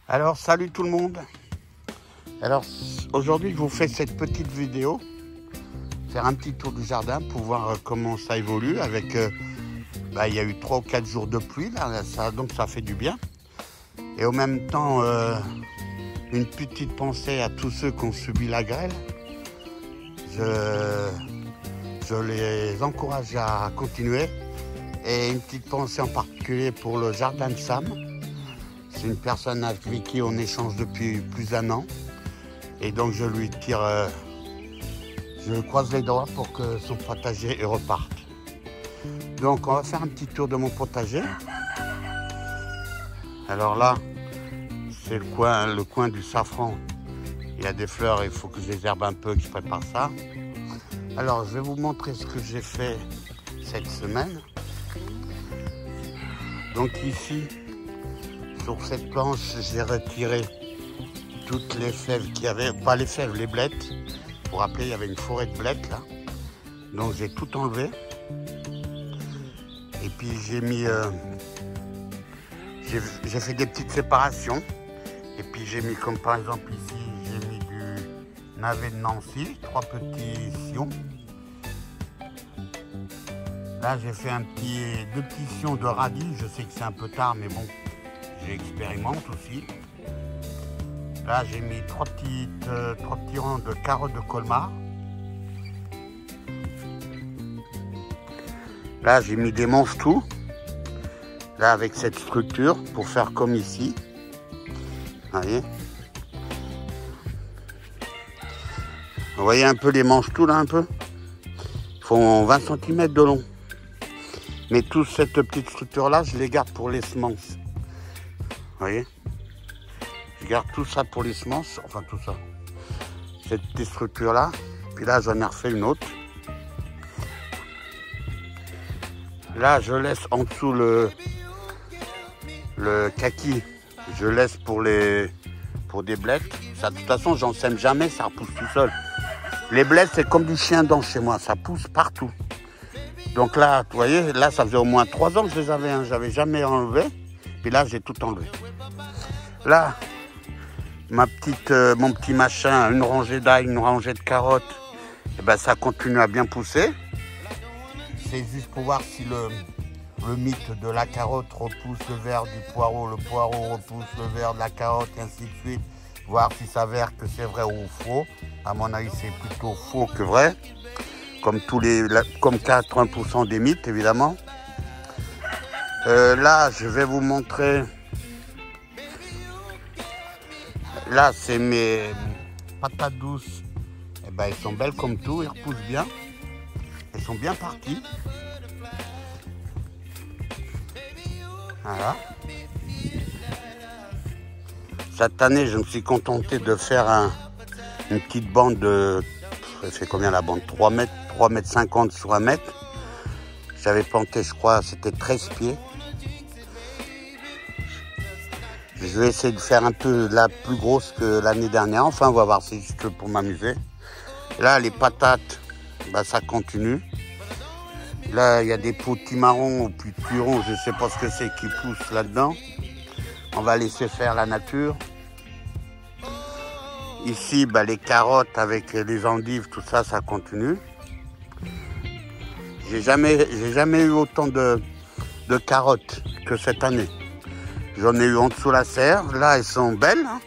Alors salut tout le monde. Alors aujourd'hui je vous fais cette petite vidéo, faire un petit tour du jardin pour voir comment ça évolue avec il y a eu 3 ou 4 jours de pluie là, donc ça fait du bien. Et en même temps une petite pensée à tous ceux qui ont subi la grêle. Je les encourage à continuer. Et une petite pensée en particulier pour le jardin de Sam. C'est une personne avec qui on échange depuis plus d'1 an. Et donc je lui tire, je croise les doigts pour que son potager reparte. Donc on va faire un petit tour de mon potager. Alors là, c'est le coin du safran. Il y a des fleurs, il faut que je les herbe un peu, que je prépare ça. Alors je vais vous montrer ce que j'ai fait cette semaine. Donc ici, sur cette planche, j'ai retiré toutes les fèves qu'il y avait, pas les fèves, les blettes. Pour rappeler, il y avait une forêt de blettes là. Donc j'ai tout enlevé. Et puis j'ai mis, j'ai fait des petites séparations. Et puis j'ai mis, comme par exemple ici, j'ai mis du navet de Nancy, 3 petits sillons. Là j'ai fait 2 petits sillons de radis. Je sais que c'est un peu tard, mais bon. J'expérimente aussi. Là, j'ai mis 3 petits rangs de carottes de Colmar. Là, j'ai mis des mange-tout. Là, avec cette structure, pour faire comme ici. Vous voyez? Vous voyez un peu les mange-tout, là, un peu? Ils font 20 cm de long. Mais toute cette petite structure-là, je les garde pour les semences. Vous voyez, je garde tout ça pour les semences, enfin tout ça. Cette petite structure-là, puis là j'en ai refait une autre. Là je laisse en dessous le kaki, je laisse pour des blettes. Ça, de toute façon j'en sème jamais, ça repousse tout seul. Les blettes c'est comme du chien dent chez moi, ça pousse partout. Donc là, vous voyez, là ça faisait au moins 3 ans que je les avais, hein, j'avais jamais enlevé. Puis là, j'ai tout enlevé. Là, mon petit machin, une rangée d'ail, une rangée de carottes, et ben, ça continue à bien pousser. C'est juste pour voir si le mythe de la carotte repousse le vert du poireau, le poireau repousse le vert de la carotte, et ainsi de suite. Voir si ça s'avère que c'est vrai ou faux. À mon avis, c'est plutôt faux que vrai. Comme 80% des mythes, évidemment. Là, je vais vous montrer. Là, c'est mes patates douces. Eh ben, elles sont belles comme tout, elles repoussent bien. Elles sont bien parties. Voilà. Cette année, je me suis contenté de faire une petite bande de... Ça fait combien la bande? 3 mètres 50 sur 1 mètre. J'avais planté, je crois, c'était 13 pieds. Je vais essayer de faire un peu la plus grosse que l'année dernière. Enfin, on va voir, c'est juste pour m'amuser. Là, les patates, ça continue. Là, il y a des petits marrons ou petits ronds, je ne sais pas ce que c'est qui pousse là-dedans. On va laisser faire la nature. Ici, les carottes avec les endives, tout ça, ça continue. J'ai jamais eu autant de carottes que cette année. J'en ai eu en dessous la serre. Là, elles sont belles. Hein.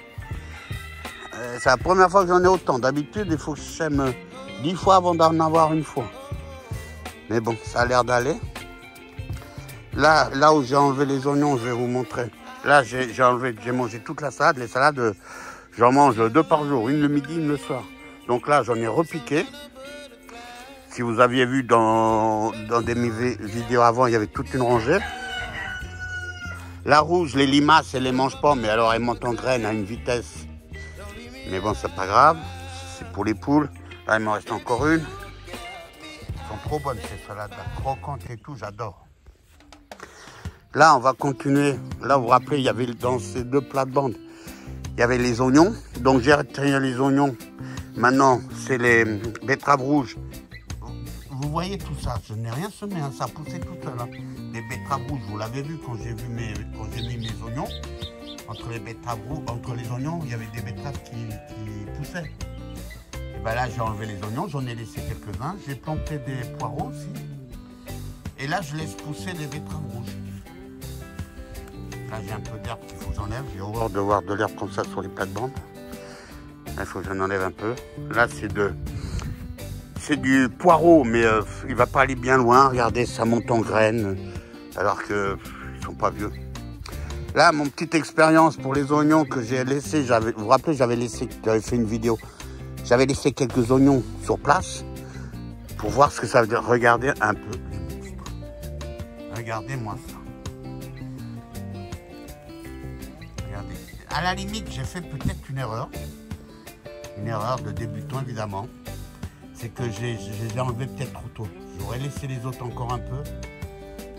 C'est la première fois que j'en ai autant. D'habitude, il faut que je sème 10 fois avant d'en avoir une fois. Mais bon, ça a l'air d'aller. Là où j'ai enlevé les oignons, je vais vous montrer. Là, j'ai mangé toute la salade. Les salades, j'en mange 2 par jour. Une le midi, une le soir. Donc là, j'en ai repiqué. Si vous aviez vu dans des vidéos avant, il y avait toute une rangée. La rouge, les limaces, elles ne les mangent pas, mais alors elles montent en graines à une vitesse. Mais bon, c'est pas grave, c'est pour les poules. Là, il m'en reste encore une. Elles sont trop bonnes ces salades, croquantes et tout, j'adore. Là, on va continuer. Là, vous vous rappelez, il y avait dans ces 2 plates-bandes, il y avait les oignons. Donc j'ai retiré les oignons. Maintenant, c'est les betteraves rouges. Vous voyez tout ça, je n'ai rien semé, hein, ça poussait tout seul. Hein. Les betteraves rouges, vous l'avez vu quand j'ai mis mes oignons. entre les betteraves rouges, entre les oignons, il y avait des betteraves qui poussaient. Et ben là, j'ai enlevé les oignons, j'en ai laissé quelques-uns. J'ai planté des poireaux aussi. Et là, je laisse pousser les betteraves rouges. Là, j'ai un peu d'herbe qu'il faut que j'enlève. J'ai horreur de voir de l'herbe comme ça sur les plates-bandes. Là, il faut que j'en enlève un peu. Là, c'est du poireau, mais il va pas aller bien loin. Regardez, ça monte en graines, alors qu'ils ne sont pas vieux. Là, mon petite expérience pour les oignons que j'ai laissé, vous vous rappelez, j'avais fait une vidéo. J'avais laissé quelques oignons sur place pour voir ce que ça veut dire. Regardez un peu. Regardez-moi ça. Regardez. À la limite, j'ai fait peut-être une erreur. Une erreur de débutant, évidemment. C'est que j'ai enlevé peut-être trop tôt. J'aurais laissé les autres encore un peu.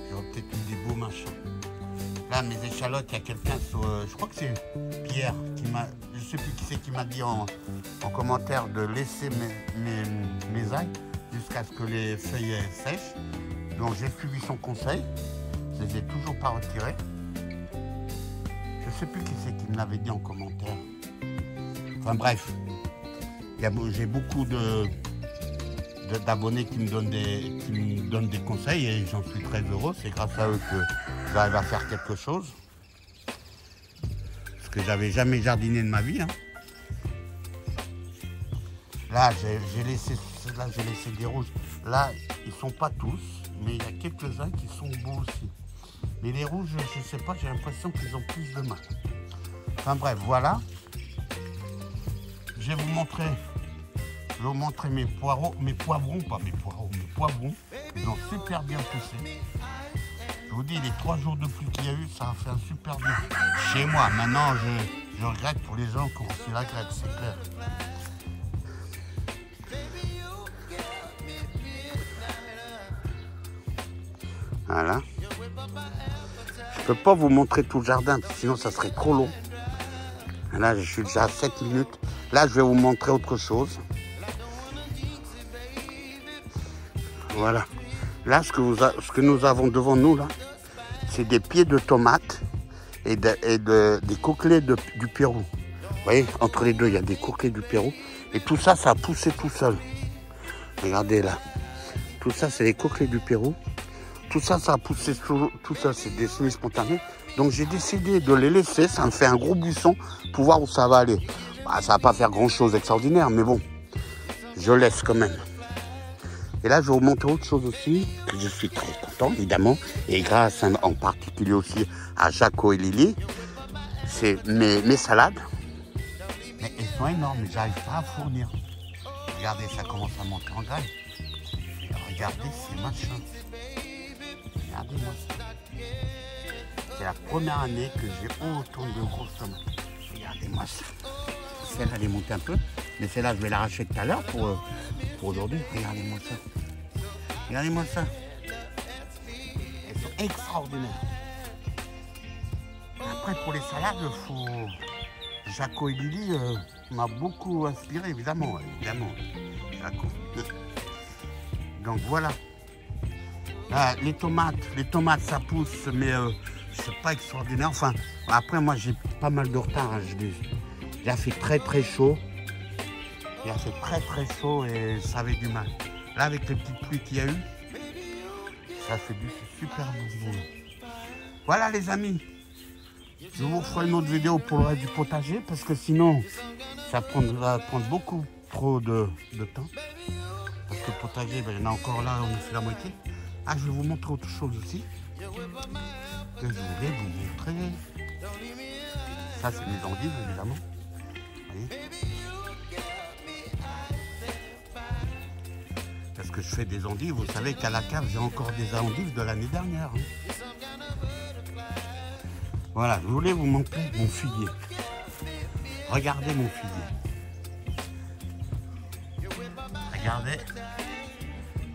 J'aurais peut-être eu des beaux machins. Là, mes échalotes, il y a quelqu'un, je crois que c'est Pierre, je ne sais plus qui c'est qui m'a dit en commentaire de laisser mes ailes jusqu'à ce que les feuilles sèchent. Donc j'ai suivi son conseil. Je ne les ai toujours pas retirées. Je ne sais plus qui c'est qui me l'avait dit en commentaire. Enfin bref, j'ai beaucoup d'abonnés qui me donnent des conseils et j'en suis très heureux. C'est grâce à eux que j'arrive à faire quelque chose. Parce que j'avais jamais jardiné de ma vie. Hein. Là, j'ai laissé des rouges. Là, ils sont pas tous, mais il y a quelques-uns qui sont beaux aussi. Mais les rouges, je ne sais pas, j'ai l'impression qu'ils ont plus de mal. Enfin bref, voilà. Je vais vous montrer mes poivrons, ils ont super bien poussé. Je vous dis, les 3 jours de pluie qu'il y a eu, ça a fait un super bien. Chez moi, maintenant, je regrette pour les gens qui ont reçu la grève, c'est clair. Voilà. Je peux pas vous montrer tout le jardin, sinon ça serait trop long. Là, je suis déjà à 7 minutes. Là, je vais vous montrer autre chose. Voilà. Là, ce que nous avons devant nous, là, c'est des pieds de tomates et des coquelets du Pérou. Vous voyez, entre les deux, il y a des coquelets du Pérou. Et tout ça, ça a poussé tout seul. Regardez là. Tout ça, c'est les coquelets du Pérou. Tout ça, ça a poussé, tout ça, c'est des semis spontanés. Donc, j'ai décidé de les laisser. Ça me fait un gros buisson pour voir où ça va aller. Bah, ça va pas faire grand-chose d'extraordinaire, mais bon, je laisse quand même. Et là, je vais vous montrer autre chose aussi, que je suis très content, évidemment. Et grâce en particulier aussi à Jaco et Lily. C'est mes salades. Mais elles sont énormes, j'arrive pas à fournir. Regardez, ça commence à monter en graines. Regardez ces machins. Regardez-moi ça. C'est la première année que j'ai autant de grosses tomates. Regardez-moi ça. Celle-là, elle est montée un peu. Mais celle-là, je vais l'arracher tout à l'heure pour aujourd'hui. Regardez-moi ça. Regardez-moi ça. Elles sont extraordinaires. Après, pour les salades, Jaco et Lily m'a beaucoup inspiré, évidemment. Jaco. Donc voilà. Là, les tomates, ça pousse, mais c'est pas extraordinaire. Enfin, après, moi, j'ai pas mal de retard. Hein. Il a fait très, très chaud. Il a fait très, très chaud et ça avait du mal. Là, avec les petites pluies qu'il y a eu, ça fait du super boulot. Voilà, les amis. Je vous ferai une autre vidéo pour le reste du potager parce que sinon, ça va prendre beaucoup trop de temps. Parce que le potager, ben, il y en a encore là, on a fait la moitié. Ah, je vais vous montrer autre chose aussi. Que je voulais vous montrer. Ça, c'est mes endives, évidemment. Vous voyez ? Parce que je fais des endives. Vous savez qu'à la cave, j'ai encore des endives de l'année dernière. Hein. Voilà, je voulais vous montrer mon figuier. Regardez mon figuier. Regardez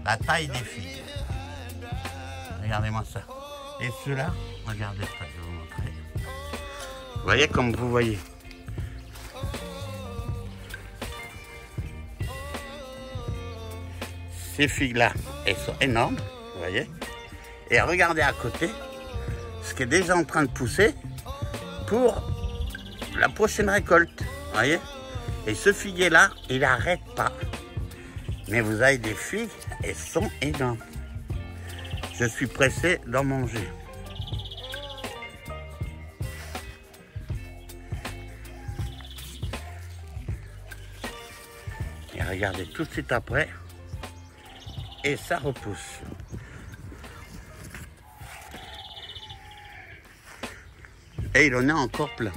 la taille des figues. Regardez-moi ça. Et ceux-là, regardez ça, je vais vous montrer. Vous voyez comme vous voyez. Ces figues-là, elles sont énormes, vous voyez. Et regardez à côté ce qui est déjà en train de pousser pour la prochaine récolte. Vous voyez? Et ce figuier-là, il n'arrête pas. Mais vous avez des figues, elles sont énormes. Je suis pressé d'en manger. Et regardez tout de suite après. Et ça repousse. Et il en a encore plein.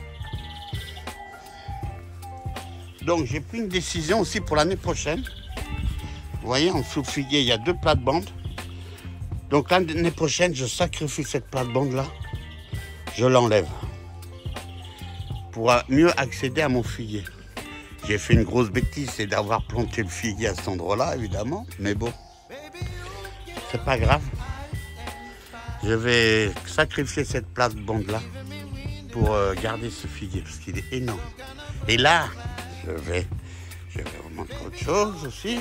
Donc j'ai pris une décision aussi pour l'année prochaine. Vous voyez, en dessous de figuier, il y a 2 plates-bandes. Donc l'année prochaine, je sacrifie cette plate-bande-là. Je l'enlève. Pour mieux accéder à mon figuier. J'ai fait une grosse bêtise, c'est d'avoir planté le figuier à cet endroit-là, évidemment. Mais bon, c'est pas grave. Je vais sacrifier cette plate-bande-là pour garder ce figuier, parce qu'il est énorme. Et là, je vais vous montrer autre chose aussi.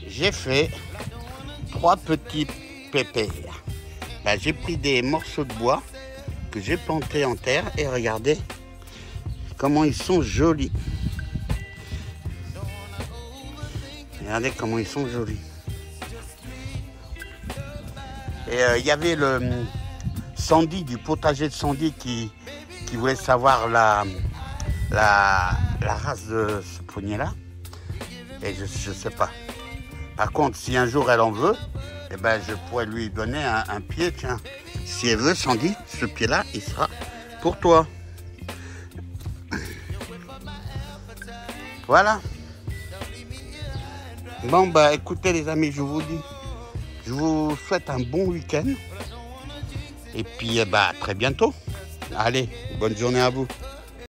J'ai fait 3 petits pépères. Ben, j'ai pris des morceaux de bois que j'ai plantés en terre et regardez comment ils sont jolis. Regardez comment ils sont jolis. Et il y avait le Sandy du potager de Sandy qui voulait savoir la race de ce poignet-là. Et je sais pas. Par contre, si un jour elle en veut, eh ben, je pourrais lui donner un pied, tiens. Si elle veut, Sandy, ce pied-là, il sera pour toi. Voilà. Bon, bah écoutez les amis, je vous dis, je vous souhaite un bon week-end. Et puis, bah, à très bientôt. Allez, bonne journée à vous.